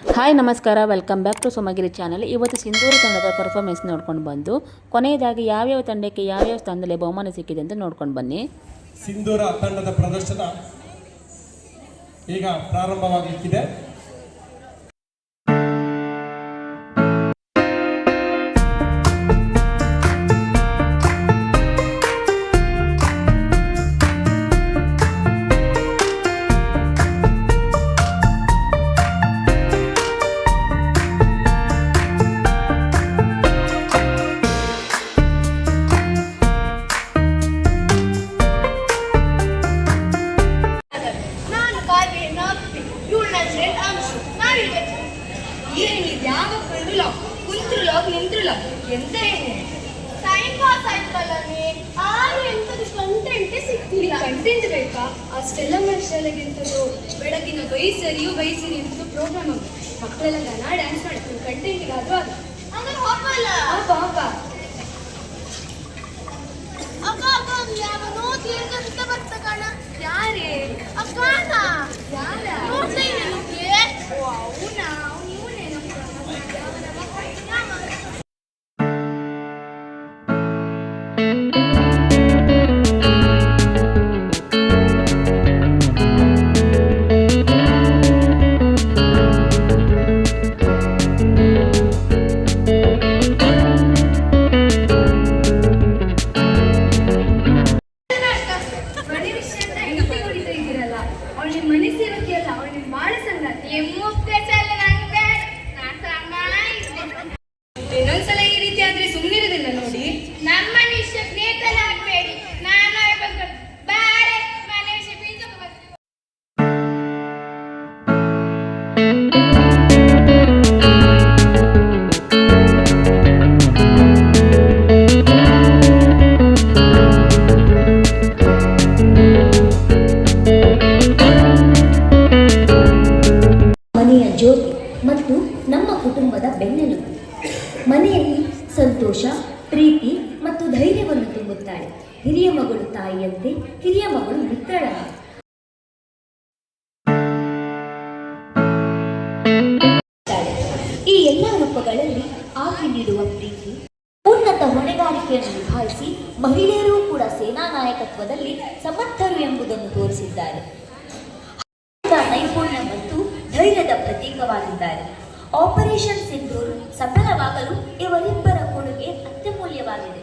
Hi ನಮಸ್ಕಾರ, welcome back to ಸುಮಗಿರಿ channel. ಇವತ್ತು ಸಿಂಧೂರು ತಂಡದ ಪರ್ಫಾರ್ಮೆನ್ಸ್ ನೋಡ್ಕೊಂಡು ಬಂದು ಕೊನೆಯದಾಗಿ ಯಾವ್ಯಾವ ತಂಡಕ್ಕೆ ಯಾವ್ಯಾವ ಸ್ಥಾನದಲ್ಲಿ ಬಹುಮಾನ ಸಿಕ್ಕಿದೆ ಅಂತ ನೋಡ್ಕೊಂಡು ಬನ್ನಿ. ಸಿಂಧೂರ ತಂಡದ ಪ್ರದರ್ಶನ ಈಗ ಪ್ರಾರಂಭವಾಗಲಿಕ್ಕಿದೆ. ಎಂತ ಟೈಮ್ ಪಾಸ್ ಆಯ್ತಲ್ಲ, ಆರು ಎಂತದ್ದು ಕಂಟೆಂಟ್ ಸಿಗ್ತಿಲ್ಲ. ಕಂಟೆಂಟ್ ಬೇಕಾ? ಅಷ್ಟೆಲ್ಲ ಮನುಷ್ಯರಿಗಿಂತಲೂ ಬೆಳಗಿನ ಬೈಸರಿಯು ಅಂತ ಪ್ರೋಗ್ರಾಮ್ ಆಗ ಮಕ್ಕಳೆಲ್ಲ ಗನ ಡ್ಯಾನ್ಸ್ ಮಾಡ್ತೀವಿ. ಕಂಟೆಂಟ್ಗಾದ್ರೂ ಅದು ಅಂದ್ರೆ ಹೋಗಲ್ಲ. ಅಪ್ಪ ಅಪ್ಪ ಅಕ್ಕ ಅಕ್ಕ ಯಾವನೋ ತೀರ್ಗಂತ ಬರ್ತ ಕಾಣ. ಯಾರೇ ಅಕ್ಕ? ಯಾರ ನೋಡ್ತೇನೆ ನಿಮಗೆ. ಅವನಾ ಇವನೇ ಇನ್ನೊಂದ್ಸಲ ಈ ರೀತಿ ಆದ್ರೆ ಸುಮ್ಮನಿರೋದಿಲ್ಲ ನೋಡಿ. ನಮ್ಮ ವಿಷಯ ನೇತಲ್ಲ ಹಾಕ್ಬೇಡಿ. ನಾನು ಬಾರೆ ಮನೆ ವಿಷಯ ಮನೆಯ ಜ್ಯೋತಿ ಮತ್ತು ನಮ್ಮ ಕುಟುಂಬದ ಬೆನ್ನೆಲುಬು. ಮನೆಯಲ್ಲಿ ಸಂತೋಷ, ಪ್ರೀತಿ ಮತ್ತು ಧೈರ್ಯವನ್ನು ತುಂಬುತ್ತಾಳೆ. ಹಿರಿಯ ಮಗಳು ತಾಯಿಯಂತೆ, ಹಿರಿಯ ಮಗಳು ಮಿತ್ರಳಂತೆ. ಈ ಎಲ್ಲ ರೂಪಗಳಲ್ಲಿ ಆಕೆ ನೀಡುವ ಪ್ರೀತಿ, ಉನ್ನತ ಹೊಣೆಗಾರಿಕೆಯನ್ನು ನಿಭಾಯಿಸಿ ಮಹಿಳೆಯರೂ ಕೂಡ ಸೇನಾ ನಾಯಕತ್ವದಲ್ಲಿ ಸಮರ್ಥರು ಎಂಬುದನ್ನು ತೋರಿಸಿದ್ದಾರೆ. ನೈಪುಣ್ಯ ಮತ್ತು ಧೈರ್ಯದ ಪ್ರತೀಕವಾಗಿದ್ದಾರೆ. ಆಪರೇಷನ್ ಸಿಂಧೂರ್ ಸಫಲವಾಗಲು ಇವರಿಬ್ಬರ ಕೊಡುಗೆ ಅತ್ಯಮೂಲ್ಯವಾಗಿದೆ.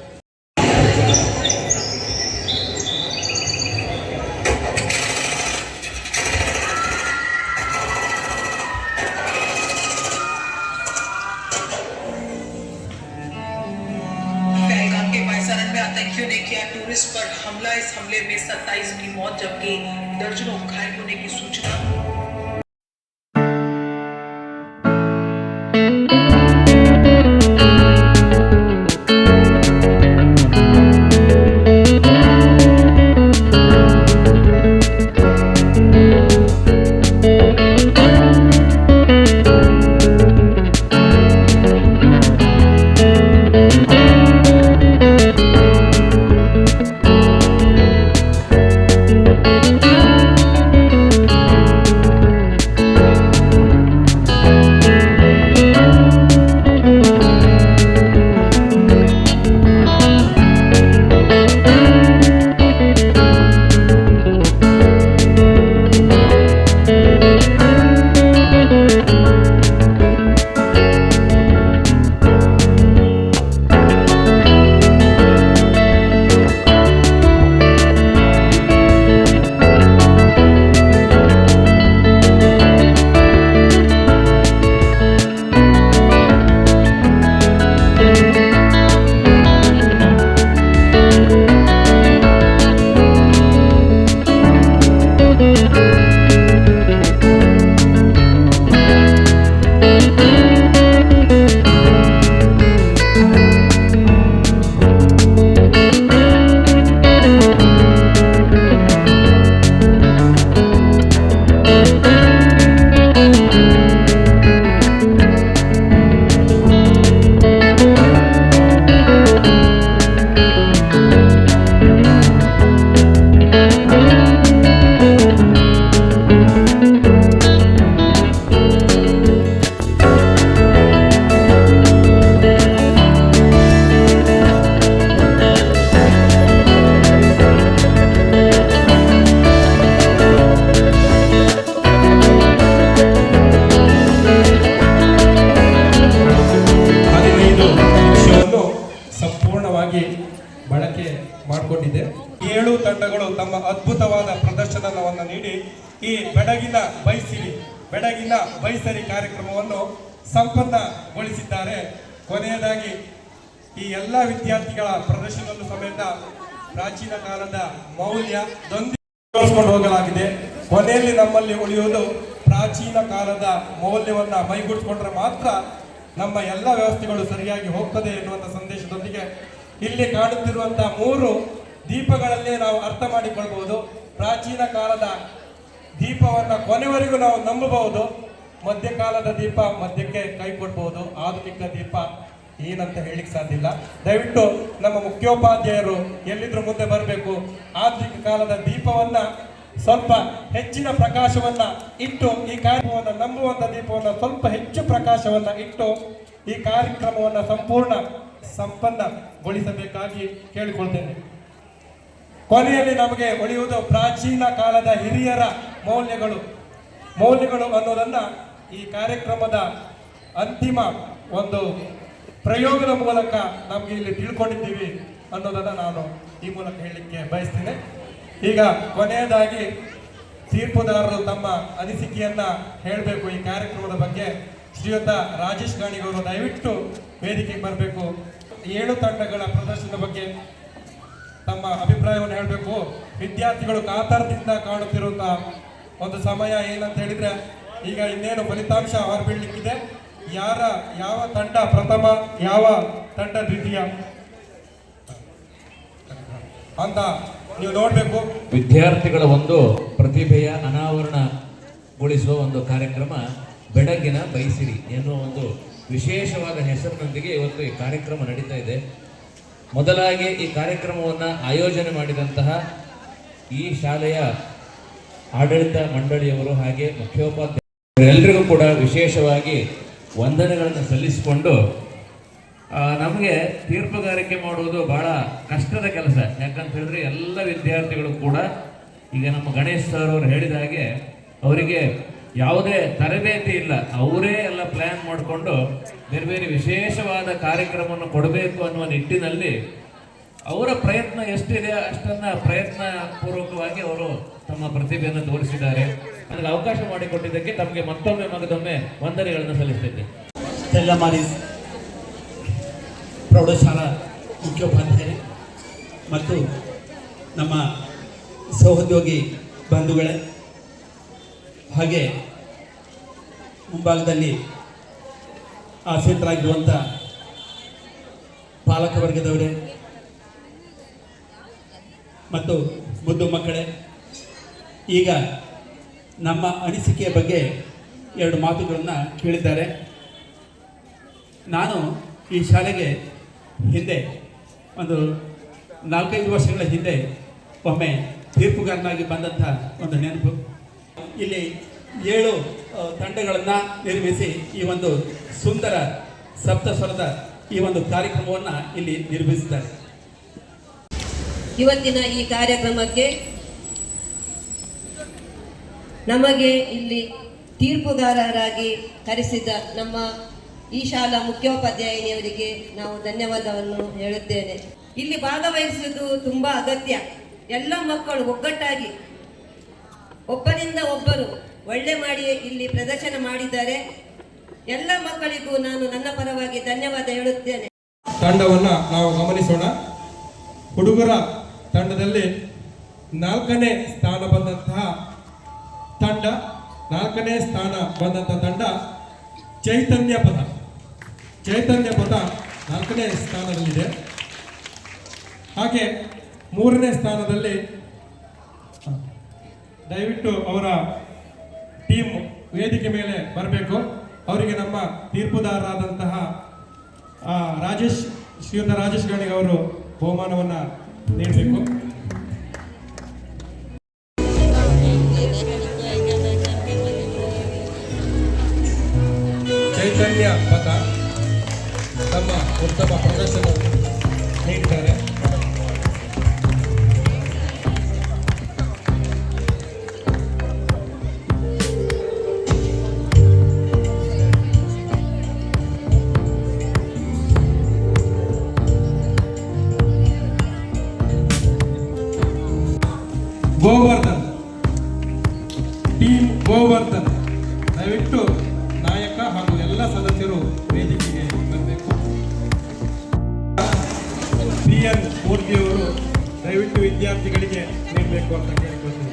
पहलगाम के पायसारन में आतंकियों ने किया टूरिस्ट पर हमला. इस हमले में 27 की मौत जबकि दर्जनों घायल होने की सूचना. ಅದ್ಭುತವಾದ ಪ್ರದರ್ಶನವನ್ನು ನೀಡಿ ಈ ಬೆಡಗಿನ ಬೈಸರಿ ಕಾರ್ಯಕ್ರಮವನ್ನು ಸಂಪನ್ನಗೊಳಿಸಿದ್ದಾರೆ. ಕೊನೆಯದಾಗಿ ಈ ಎಲ್ಲ ವಿದ್ಯಾರ್ಥಿಗಳ ಪ್ರದರ್ಶನವನ್ನು ಸಮೇತ ಪ್ರಾಚೀನ ಕಾಲದ ಮೌಲ್ಯದೊಂದಿಗೆ ತೋರಿಸ್ಕೊಂಡು ಹೋಗಲಾಗಿದೆ. ಕೊನೆಯಲ್ಲಿ ನಮ್ಮಲ್ಲಿ ಉಳಿಯುವುದು ಪ್ರಾಚೀನ ಕಾಲದ ಮೌಲ್ಯವನ್ನು ಮೈಗೂಡಿಸ್ಕೊಂಡ್ರೆ ಮಾತ್ರ ನಮ್ಮ ಎಲ್ಲ ವ್ಯವಸ್ಥೆಗಳು ಸರಿಯಾಗಿ ಹೋಗ್ತದೆ ಎನ್ನುವಂಥ ಸಂದೇಶದೊಂದಿಗೆ ಇಲ್ಲಿ ಕಾಣುತ್ತಿರುವಂತಹ 3 ದೀಪಗಳಲ್ಲೇ ನಾವು ಅರ್ಥ ಮಾಡಿಕೊಳ್ಬಹುದು. ಪ್ರಾಚೀನ ಕಾಲದ ದೀಪವನ್ನು ಕೊನೆವರೆಗೂ ನಾವು ನಂಬಬಹುದು. ಮಧ್ಯಕಾಲದ ದೀಪ ಮಧ್ಯಕ್ಕೆ ಕೈ ಕೊಡ್ಬಹುದು. ಆಧುನಿಕ ದೀಪ ಏನಂತ ಹೇಳಿಕ್ ಸಾಧ್ಯ ಇಲ್ಲ. ದಯವಿಟ್ಟು ನಮ್ಮ ಮುಖ್ಯೋಪಾಧ್ಯಾಯರು ಎಲ್ಲಿದ್ರು ಮುಂದೆ ಬರಬೇಕು. ಆಧುನಿಕ ಕಾಲದ ದೀಪವನ್ನ ಸ್ವಲ್ಪ ಹೆಚ್ಚಿನ ಪ್ರಕಾಶವನ್ನ ಇಟ್ಟು ಈ ಕಾರ್ಯಕ್ರಮವನ್ನು ನಂಬುವಂತ ದೀಪವನ್ನು ಸ್ವಲ್ಪ ಹೆಚ್ಚು ಪ್ರಕಾಶವನ್ನ ಇಟ್ಟು ಈ ಕಾರ್ಯಕ್ರಮವನ್ನು ಸಂಪನ್ನಗೊಳಿಸಬೇಕಾಗಿ ಕೇಳಿಕೊಳ್ತೇನೆ. ಕೊನೆಯಲ್ಲಿ ನಮಗೆ ಉಳಿಯುವುದು ಪ್ರಾಚೀನ ಕಾಲದ ಹಿರಿಯರ ಮೌಲ್ಯಗಳು ಅನ್ನೋದನ್ನ ಈ ಕಾರ್ಯಕ್ರಮದ ಅಂತಿಮ ಒಂದು ಪ್ರಯೋಗದ ಮೂಲಕ ನಮಗೆ ಇಲ್ಲಿ ತಿಳ್ಕೊಂಡಿದ್ದೀವಿ ಅನ್ನೋದನ್ನ ನಾನು ಈ ಮೂಲಕ ಹೇಳಲಿಕ್ಕೆ ಬಯಸ್ತೇನೆ. ಈಗ ಕೊನೆಯದಾಗಿ ತೀರ್ಪುದಾರರು ತಮ್ಮ ಅನಿಸಿಕೆಯನ್ನ ಹೇಳಬೇಕು ಈ ಕಾರ್ಯಕ್ರಮದ ಬಗ್ಗೆ. ಶ್ರೀಯುತ ರಾಜೇಶ್ ಗಾಣಿಗವರು ದಯವಿಟ್ಟು ವೇದಿಕೆಗೆ ಬರಬೇಕು. 7 ತಂಡಗಳ ಪ್ರದರ್ಶನದ ಬಗ್ಗೆ ತಮ್ಮ ಅಭಿಪ್ರಾಯವನ್ನು ಹೇಳಬೇಕು. ವಿದ್ಯಾರ್ಥಿಗಳು ಕಾತರದಿಂದ ಕಾಣುತ್ತಿರುವಂತಹ ಒಂದು ಸಮಯ ಏನಂತ ಹೇಳಿದ್ರೆ, ಈಗ ಇನ್ನೇನು ಫಲಿತಾಂಶ ಹೊರಬೀಳಲಿಕ್ಕಿದೆ. ಯಾವ ತಂಡ ಪ್ರಥಮ, ಯಾವ ತಂಡ ದ್ವಿತೀಯ ಅಂತ ನೀವು ನೋಡಬೇಕು. ವಿದ್ಯಾರ್ಥಿಗಳ ಒಂದು ಪ್ರತಿಭೆಯ ಅನಾವರಣಗೊಳಿಸುವ ಒಂದು ಕಾರ್ಯಕ್ರಮ ಬೆಡಗಿನ ಬೈಸಿರಿ ಎನ್ನುವ ಒಂದು ವಿಶೇಷವಾದ ಹೆಸರಿನೊಂದಿಗೆ ಇವತ್ತು ಈ ಕಾರ್ಯಕ್ರಮ ನಡೀತಾ ಇದೆ. ಮೊದಲಾಗಿ ಈ ಕಾರ್ಯಕ್ರಮವನ್ನು ಆಯೋಜನೆ ಮಾಡಿದಂತಹ ಈ ಶಾಲೆಯ ಆಡಳಿತ ಮಂಡಳಿಯವರು ಹಾಗೆ ಮುಖ್ಯೋಪಾಧ್ಯಾಯರೆಲ್ಲರಿಗೂ ಕೂಡ ವಿಶೇಷವಾಗಿ ವಂದನೆಗಳನ್ನು ಸಲ್ಲಿಸಿಕೊಂಡು, ನಮಗೆ ತೀರ್ಪುಗಾರಿಕೆ ಮಾಡುವುದು ಬಹಳ ಕಷ್ಟದ ಕೆಲಸ. ಯಾಕಂತ ಹೇಳಿದ್ರೆ ಎಲ್ಲ ವಿದ್ಯಾರ್ಥಿಗಳು ಕೂಡ ಈಗ ನಮ್ಮ ಗಣೇಶ್ ಸರ್ ಅವರು ಹೇಳಿದ ಹಾಗೆ ಅವರಿಗೆ ಯಾವುದೇ ತರಬೇತಿ ಇಲ್ಲ. ಅವರೇ ಎಲ್ಲ ಪ್ಲ್ಯಾನ್ ಮಾಡಿಕೊಂಡು ಬೇರೆ ಬೇರೆ ವಿಶೇಷವಾದ ಕಾರ್ಯಕ್ರಮವನ್ನು ಕೊಡಬೇಕು ಅನ್ನುವ ನಿಟ್ಟಿನಲ್ಲಿ ಅವರ ಪ್ರಯತ್ನ ಎಷ್ಟಿದೆ ಅಷ್ಟನ್ನು ಪ್ರಯತ್ನ ಪೂರ್ವಕವಾಗಿ ಅವರು ತಮ್ಮ ಪ್ರತಿಭೆಯನ್ನು ತೋರಿಸಿದ್ದಾರೆ. ಅದಕ್ಕೆ ಅವಕಾಶ ಮಾಡಿಕೊಟ್ಟಿದ್ದಕ್ಕೆ ತಮಗೆ ಮಗದೊಮ್ಮೆ ವಂದನೆಗಳನ್ನು ಸಲ್ಲಿಸುತ್ತಿದ್ದೆ. ಸ್ಟೆಲ್ಲಾ ಮಾರಿಸ್ ಪ್ರೌಢಶಾಲಾ ಮುಖ್ಯೋಪಾಧ್ಯಾಯರೇ ಮತ್ತು ನಮ್ಮ ಸಹೋದ್ಯೋಗಿ ಬಂಧುಗಳೇ, ಹಾಗೆ ಮುಂಭಾಗದಲ್ಲಿ ಆಸೀನರಾಗಿರುವಂಥ ಪಾಲಕ ವರ್ಗದವರೇ ಮತ್ತು ಮುದ್ದು ಮಕ್ಕಳೇ, ಈಗ ನಮ್ಮ ಅನಿಸಿಕೆಯ ಬಗ್ಗೆ 2 ಮಾತುಗಳನ್ನು ಕೇಳಿದ್ದಾರೆ. ನಾನು ಈ ಶಾಲೆಗೆ ಹಿಂದೆ ಒಂದು 4-5 ವರ್ಷಗಳ ಹಿಂದೆ ಒಮ್ಮೆ ತೀರ್ಪುಗಾರನಾಗಿ ಬಂದಂಥ ಒಂದು ನೆನಪು. ಇಲ್ಲಿ 7 ತಂಡಗಳನ್ನು ನಿರ್ಮಿಸಿ ಈ ಒಂದು ಸುಂದರ ಸಪ್ತಸ್ವರದ ಈ ಒಂದು ಕಾರ್ಯಕ್ರಮವನ್ನು ಇಲ್ಲಿ ನಿರ್ಮಿಸಿದ್ದಾರೆ. ಇವತ್ತಿನ ಈ ಕಾರ್ಯಕ್ರಮಕ್ಕೆ ನಮಗೆ ಇಲ್ಲಿ ತೀರ್ಪುಗಾರರಾಗಿ ಕರೆಸಿದ ನಮ್ಮ ಈ ಶಾಲಾ ಮುಖ್ಯೋಪಾಧ್ಯಾಯಿನಿಯವರಿಗೆ ನಾವು ಧನ್ಯವಾದವನ್ನು ಹೇಳುತ್ತೇನೆ. ಇಲ್ಲಿ ಭಾಗವಹಿಸುವುದು ತುಂಬ ಅಗತ್ಯ. ಎಲ್ಲ ಮಕ್ಕಳು ಒಗ್ಗಟ್ಟಾಗಿ ಒಬ್ಬರಿಂದ ಒಬ್ಬರು ಒಳ್ಳೆ ಮಾಡಿ ಇಲ್ಲಿ ಪ್ರದರ್ಶನ ಮಾಡಿದ್ದಾರೆ. ಎಲ್ಲ ಮಕ್ಕಳಿಗೂ ನಾನು ನನ್ನ ಪರವಾಗಿ ಧನ್ಯವಾದ ಹೇಳುತ್ತೇನೆ. ತಂಡವನ್ನು ನಾವು ಗಮನಿಸೋಣ. ಹುಡುಗರ ತಂಡದಲ್ಲಿ 4ನೇ ಸ್ಥಾನ ಬಂದಂತಹ ತಂಡ ಚೈತನ್ಯ ಪಥ 4ನೇ ಸ್ಥಾನದಲ್ಲಿದೆ. ಹಾಗೆ 3ನೇ ಸ್ಥಾನದಲ್ಲಿ ದಯವಿಟ್ಟು ಅವರ ಟೀಮ್ ವೇದಿಕೆ ಮೇಲೆ ಬರಬೇಕು. ಅವರಿಗೆ ನಮ್ಮ ತೀರ್ಪುದಾರರಾದಂತಹ ಶ್ರೀಯುತ ರಾಜೇಶ್ ಗಾಣಿಗ ಅವರು ಬಹುಮಾನವನ್ನು ನೀಡಬೇಕು. ಚೈತನ್ಯ ಪಥ ತಮ್ಮ ಉತ್ತಮ ಪ್ರದರ್ಶನ ನೀಡಿದ್ದಾರೆ. ದಯವಿಟ್ಟು ವಿದ್ಯಾರ್ಥಿಗಳಿಗೆ ನೀಡಬೇಕು ಅಂತ ಕೇಳಿಕೊಳ್ತೀನಿ.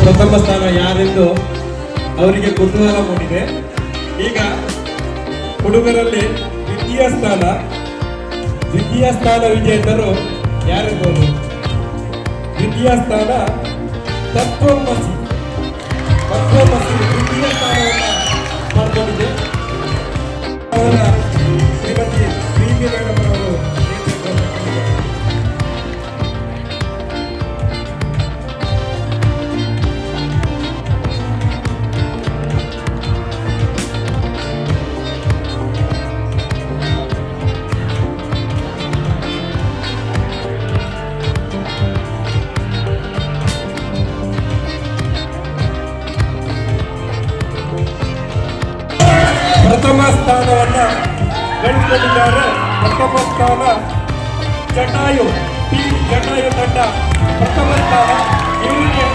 ಪ್ರಥಮ ಸ್ಥಾನ ಯಾರೆಂದು ಅವರಿಗೆ ಕುತೂಹಲ ಮೂಡಿದೆ. ಈಗ ಹುಡುಗರಲ್ಲಿ ದ್ವಿತೀಯ ಸ್ಥಾನ ವಿಜೇತರು ಯಾರೆಂಬುದು. ದ್ವಿತೀಯ ಸ್ಥಾನ ತತ್ವಮಸಿ ದ್ವಿತೀಯ ಸ್ಥಾನವನ್ನು ಪಡೆದಿದೆ. ಅವರ ಶ್ರೀಮತಿ ಪ್ರೀತಿ ಮೇಡಮ್ ಅವರು ಪ್ರಥಮ ಸ್ಥಾನವನ್ನ ಗಳಿಸಿಕೊಂಡಿದ್ದಾರೆ. ಪ್ರಥಮ ಸ್ಥಾನ ಜಟಾಯು ತಂಡ ಪ್ರಥಮ ಸ್ಥಾನ. ಇವರಿಗೆ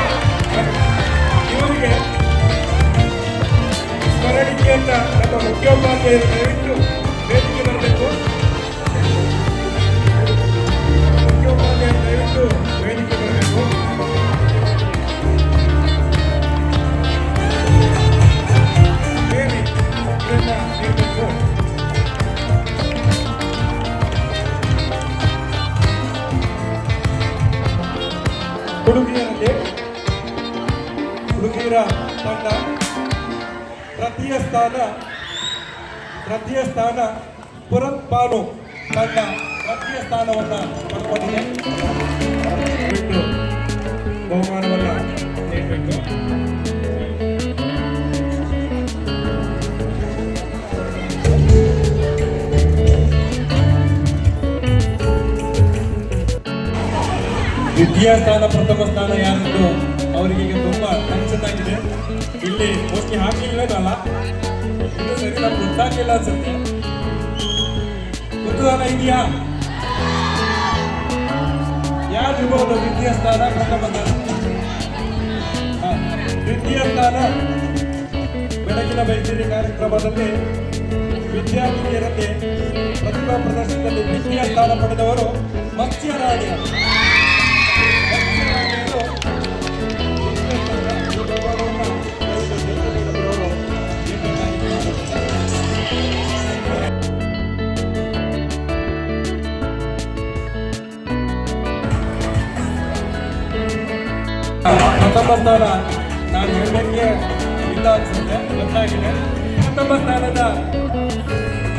ಸ್ಮರಣಿಕೆಯನ್ನ ನಮ್ಮ ಮುಖ್ಯೋಪಾಧ್ಯಾಯರು ದಯವಿಟ್ಟು ವೇದಿಕೆ ಬರಬೇಕು. ಮುಖ್ಯೋಪಾಧ್ಯಾಯರು ದಯವಿಟ್ಟು ವೇದಿಕೆ ಬರಬೇಕು. ಹುಡುಗಿಯರ ತಂಡ ತೃತೀಯ ಸ್ಥಾನ ಪುರತ್ ಬಾನು ತಂಡ ತೃತೀಯ ಸ್ಥಾನವನ್ನು ಪಡ್ಕೊಂಡಿದೆ. ಬಹುಮಾನವನ್ನು ನೀಡಬೇಕು. ದ್ವಿತೀಯ ಸ್ಥಾನ ಪ್ರಥಮ ಸ್ಥಾನ ಯಾರೆಂದು ಅವರಿಗೆ ಈಗ ತುಂಬಾ ಟೆನ್ಷನ್ ಆಗಿದೆ. ಇಲ್ಲಿ ಮೋಸ್ಟ್ಲಿ ಹಾಕಿಲ್ವೇನಲ್ಲ, ಇದು ಸರಿ ನಮ್ಗೆ ಗೊತ್ತಾಗಿಲ್ಲ ಅನ್ಸುತ್ತೆ. ಕುತೂಹಲ ಇದೆಯಾ? ಯಾರಿರ್ಬೋದು ದ್ವಿತೀಯ ಸ್ಥಾನ ಪ್ರಥಮ ಸ್ಥಾನ? ದ್ವಿತೀಯ ಸ್ಥಾನ ಬೆಳಗಿನ ಬೈಸಿರಿ ಕಾರ್ಯಕ್ರಮದಲ್ಲಿ ವಿದ್ಯಾರ್ಥಿನಿಯರಲ್ಲಿ ಪ್ರತಿಭಾ ಪ್ರದರ್ಶನದಲ್ಲಿ ದ್ವಿತೀಯ ಸ್ಥಾನ ಪಡೆದವರು ಮತ್ಸ್ಯರಾಣಿ. ಪ್ರಥಮ ಸ್ಥಾನ ನಾನು ಹೇಳಕ್ಕೆ ಇಲ್ಲ ಅನ್ಸುತ್ತೆ, ಗೊತ್ತಾಗಿದೆ. ಪ್ರಥಮ ಸ್ಥಾನದ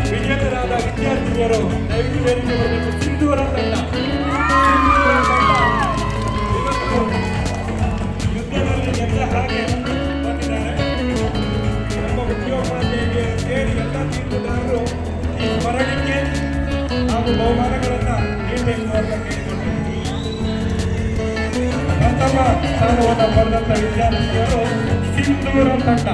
ವಿಜೇತರಾದ ವಿದ್ಯಾರ್ಥಿನಿಯರು ದಯವಿಟ್ಟು ವೇದಿಕೆ ಬರಬೇಕು. ಸಿಂಧೂರ ತಂಡ ಇವತ್ತು ಯುದ್ಧದಲ್ಲಿ ಗೆದ್ದ ಹಾಗೆ ಬಂದಿದ್ದಾರೆ. ನಮ್ಮ ಮುಖ್ಯೋಪಾಧ್ಯಾಯರಿಗೆ ಸೇರಿ ಎಲ್ಲ ತೀರ್ಥದಾರರು ಈ ಸ್ಮರಣಿಕೆ ಹಾಗೂ ಬಹುಮಾನಗಳನ್ನು ನೀಡಬೇಕು ಅಂತ ಕೇಳಿಕೊಂಡಿದ್ದೀವಿ. ಪ್ರಥಮ ಸ್ಥಾನವನ್ನು ಪಡೆದಂತ ವಿದ್ಯಾರ್ಥಿನಿಯರು ಸಿಂಧೂರ ತಂಡ.